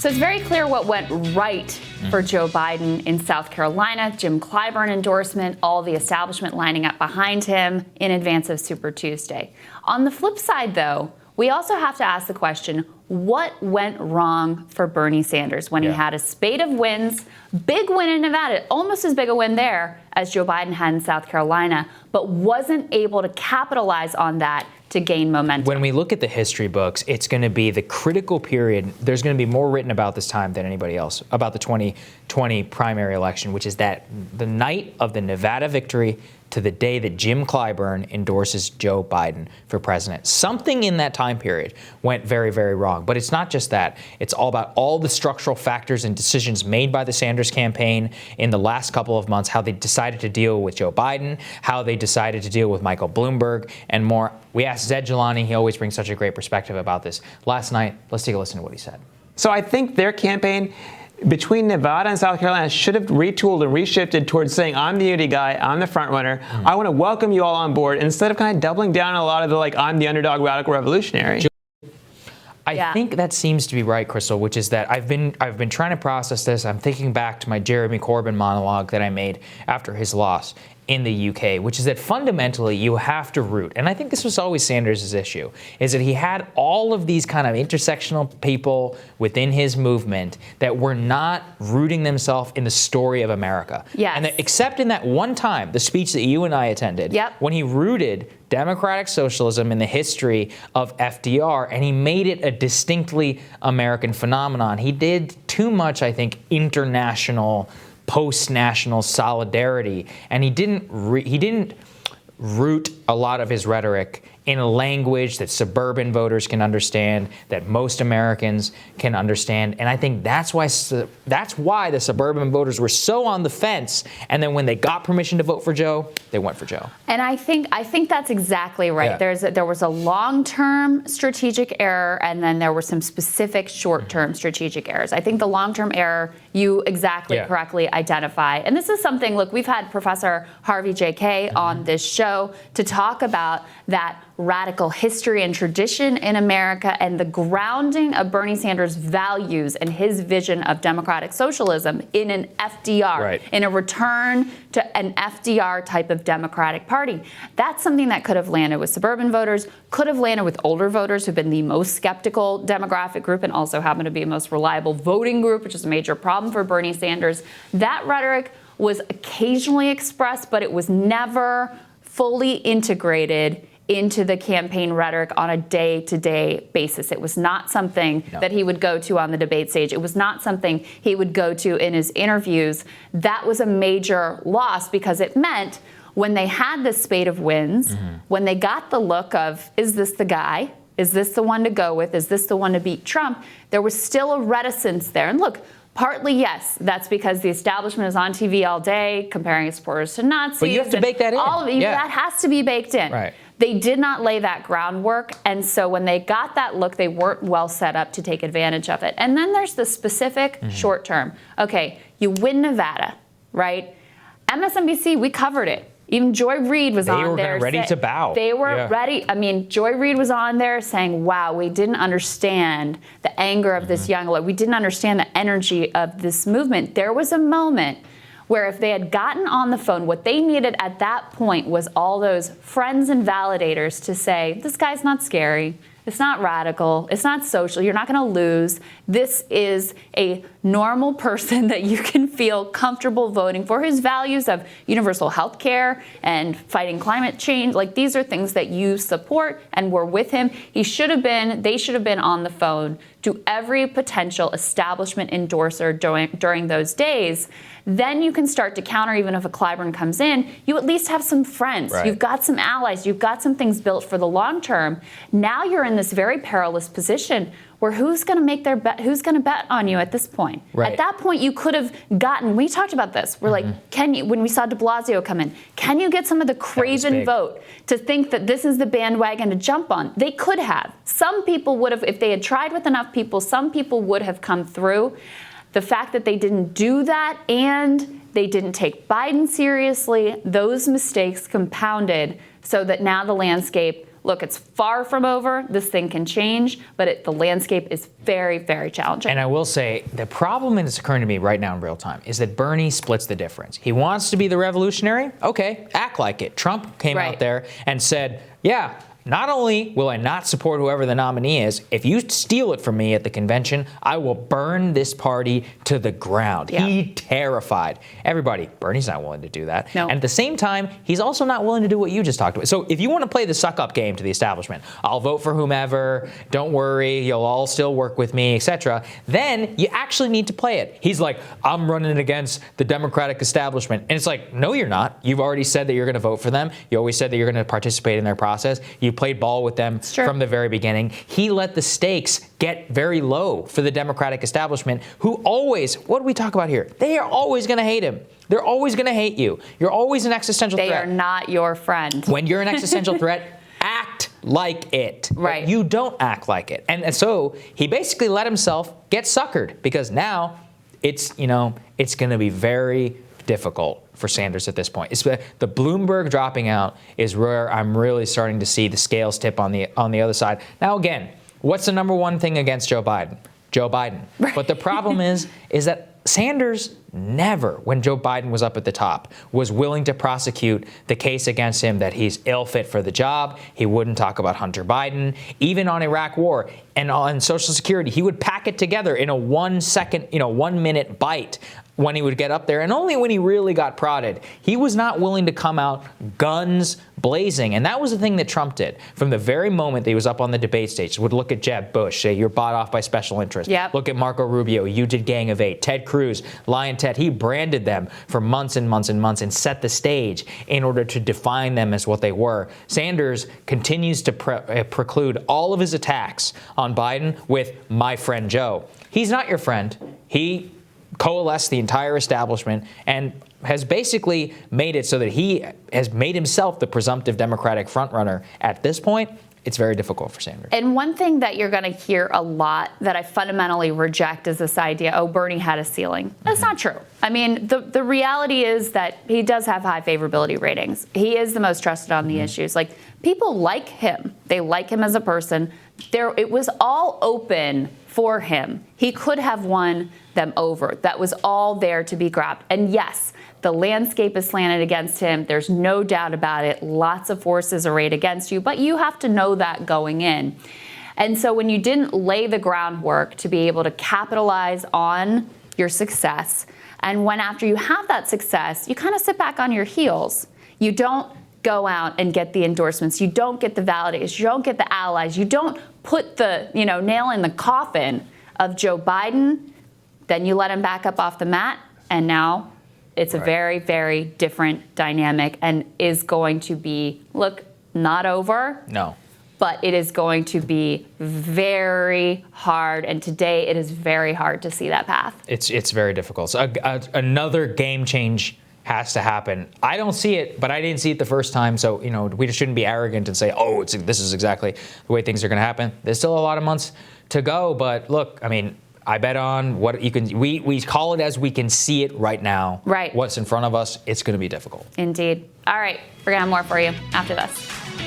So it's very clear what went right for Joe Biden in South Carolina. Jim Clyburn endorsement, all the establishment lining up behind him in advance of Super Tuesday. On the flip side, though, we also have to ask the question, what went wrong for Bernie Sanders when he had a spate of wins, big win in Nevada, almost as big a win there as Joe Biden had in South Carolina, but wasn't able to capitalize on that to gain momentum? When we look at the history books, it's going to be the critical period. There's going to be more written about this time than anybody else, about the 2020 primary election, which is that the night of the Nevada victory to the day that Jim Clyburn endorses Joe Biden for president. Something in that time period went very, very wrong. But it's not just that. It's all about all the structural factors and decisions made by the Sanders campaign in the last couple of months, how they decided to deal with Joe Biden, how they decided to deal with Michael Bloomberg, and more. We asked Zed Jelani. He always brings such a great perspective about this. Last night, let's take a listen to what he said. So I think their campaign between Nevada and South Carolina should have retooled and reshifted towards saying, I'm the unity guy, I'm the front runner, I want to welcome you all on board, instead of kind of doubling down on a lot of the, like, I'm the underdog radical revolutionary. I think that seems to be right, Krystal, which is that I've been trying to process this. I'm thinking back to my Jeremy Corbyn monologue that I made after his loss in the UK, which is that fundamentally you have to root. And I think this was always Sanders' issue, is that he had all of these kind of intersectional people within his movement that were not rooting themselves in the story of America. Yes. And that, except in that one time, the speech that you and I attended, when he rooted democratic socialism in the history of FDR, and he made it a distinctly American phenomenon. He did too much, I think, international, post-national solidarity, and he didn't root a lot of his rhetoric in a language that suburban voters can understand, that most Americans can understand. And I think that's why the suburban voters were so on the fence. And then when they got permission to vote for Joe, they went for Joe. And I think that's exactly right. Yeah. There was a long-term strategic error, and then there were some specific short-term strategic errors. I think the long-term error you exactly correctly identify. And this is something, look, we've had Professor Harvey J.K. on this show to talk about that radical history and tradition in America and the grounding of Bernie Sanders' values and his vision of democratic socialism in an FDR, in a return to an FDR type of Democratic Party. That's something that could have landed with suburban voters, could have landed with older voters who've been the most skeptical demographic group and also happen to be the most reliable voting group, which is a major problem for Bernie Sanders. That rhetoric was occasionally expressed, but it was never fully integrated into the campaign rhetoric on a day-to-day basis. It was not something that he would go to on the debate stage. It was not something he would go to in his interviews. That was a major loss because it meant when they had this spate of wins, when they got the look of, is this the guy? Is this the one to go with? Is this the one to beat Trump? There was still a reticence there. And look, partly, yes, that's because the establishment is on TV all day comparing its supporters to Nazis. But you have to bake that in. All of it, that has to be baked in. Right. They did not lay that groundwork, and so when they got that look, they weren't well set up to take advantage of it. And then there's the specific short term. Okay, you win Nevada, right? MSNBC, we covered it. Even Joy Reid was on there. They were ready to bow. They were ready. I mean, Joy Reid was on there saying, wow, we didn't understand the anger of this young lady. We didn't understand the energy of this movement. There was a moment where if they had gotten on the phone, what they needed at that point was all those friends and validators to say, this guy's not scary. It's not radical. It's not social. You're not going to lose. This is a normal person that you can feel comfortable voting for. His values of universal health care and fighting climate change, like these are things that you support and were with him. They should have been on the phone to every potential establishment endorser during those days. Then you can start to counter, even if a Clyburn comes in, you at least have some friends. Right. You've got some allies. You've got some things built for the long term. Now you're in this very perilous position where who's going to make their bet? Who's going to bet on you at this point? Right. At that point, you could have gotten, we talked about this. We're like, when we saw de Blasio come in, can you get some of the craven vote to think that this is the bandwagon to jump on? They could have. Some people would have, if they had tried with enough people, some people would have come through. The fact that they didn't do that and they didn't take Biden seriously, those mistakes compounded so that now the landscape look, it's far from over. This thing can change, but the landscape is very, very challenging. And I will say, the problem that's occurring to me right now in real time is that Bernie splits the difference. He wants to be the revolutionary. Okay, act like it. Trump came out there and said, yeah, not only will I not support whoever the nominee is, if you steal it from me at the convention, I will burn this party to the ground. Yeah. He terrified everybody. Bernie's not willing to do that. No. And at the same time, he's also not willing to do what you just talked about. So if you want to play the suck-up game to the establishment, I'll vote for whomever, don't worry, you'll all still work with me, etc., then you actually need to play it. He's like, I'm running against the Democratic establishment. And it's like, no, you're not. You've already said that you're going to vote for them. You always said that you're going to participate in their process. You played ball with them from the very beginning. He let the stakes get very low for the Democratic establishment, who always, what do we talk about here? They are always going to hate him. They're always going to hate you. You're always an existential threat. They are not your friend. When you're an existential threat, act like it. Right. But you don't act like it. And so he basically let himself get suckered, because now it's going to be very difficult for Sanders at this point. It's the Bloomberg dropping out is where I'm really starting to see the scales tip on the other side. Now, again, what's the number one thing against Joe Biden? Joe Biden. Right. But the problem is that Sanders never, when Joe Biden was up at the top, was willing to prosecute the case against him that he's ill fit for the job. He wouldn't talk about Hunter Biden. Even on Iraq war and on Social Security, he would pack it together in a 1 second, 1 minute bite when he would get up there. And only when he really got prodded, he was not willing to come out guns blazing. And that was the thing that Trump did. From the very moment that he was up on the debate stage, would look at Jeb Bush, say, you're bought off by special interests. Yep. Look at Marco Rubio, you did Gang of Eight. Ted Cruz, Lion Ted, he branded them for months and months and months and set the stage in order to define them as what they were. Sanders continues to preclude all of his attacks on Biden with my friend Joe. He's not your friend. He coalesced the entire establishment and has basically made it so that he has made himself the presumptive Democratic frontrunner. At this point, it's very difficult for Sanders. And one thing that you're going to hear a lot that I fundamentally reject is this idea, oh, Bernie had a ceiling. That's not true. I mean, the reality is that he does have high favorability ratings. He is the most trusted on the issues. Like, people like him. They like him as a person. It was all open for him. He could have won them over. That was all there to be grabbed. And yes, the landscape is slanted against him. There's no doubt about it. Lots of forces arrayed against you, but you have to know that going in. And so when you didn't lay the groundwork to be able to capitalize on your success, and when after you have that success, you kind of sit back on your heels. You don't go out and get the endorsements. You don't get the validators. You don't get the allies. You don't put the nail in the coffin of Joe Biden. Then you let him back up off the mat, and now it's a very, very different dynamic and is going to be, not over. No. But it is going to be very hard, and today it is very hard to see that path. It's very difficult. So another game change has to happen. I don't see it, but I didn't see it the first time. So, we just shouldn't be arrogant and say, this is exactly the way things are going to happen. There's still a lot of months to go, but look, I bet on what you can. We call it as we can see it right now. Right. What's in front of us, it's going to be difficult. Indeed. All right. We're going to have more for you after this.